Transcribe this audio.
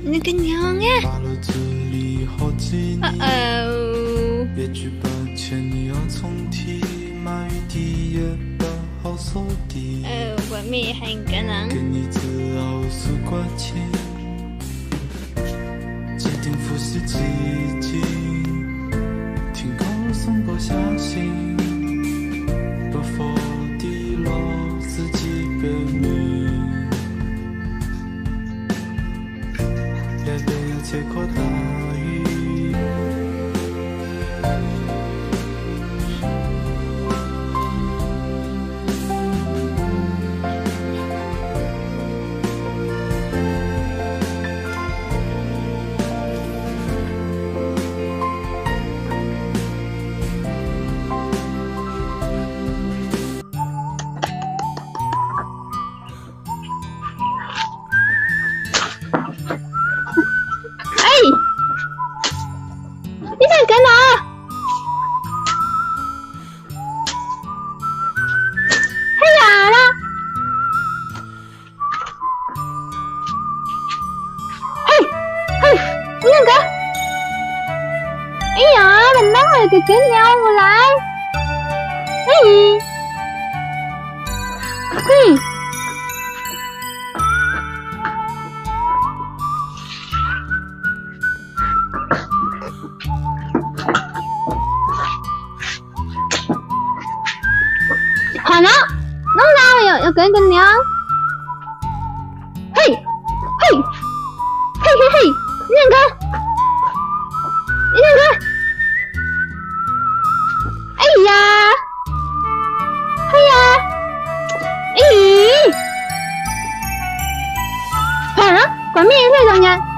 那个娘啊！也许把千里要重提，马与地也把好手地。我没很可能。给你自傲是挂牵，既定俯视寂静，天空送过消息，把佛地落自己背明，也被要切过大雨。你在干嘛？哎呀啦！你那个，哎呀，本来我给鸟我来，好了，弄哪有跟个娘？嘿，你那个，哎呀，完了，管面太重要。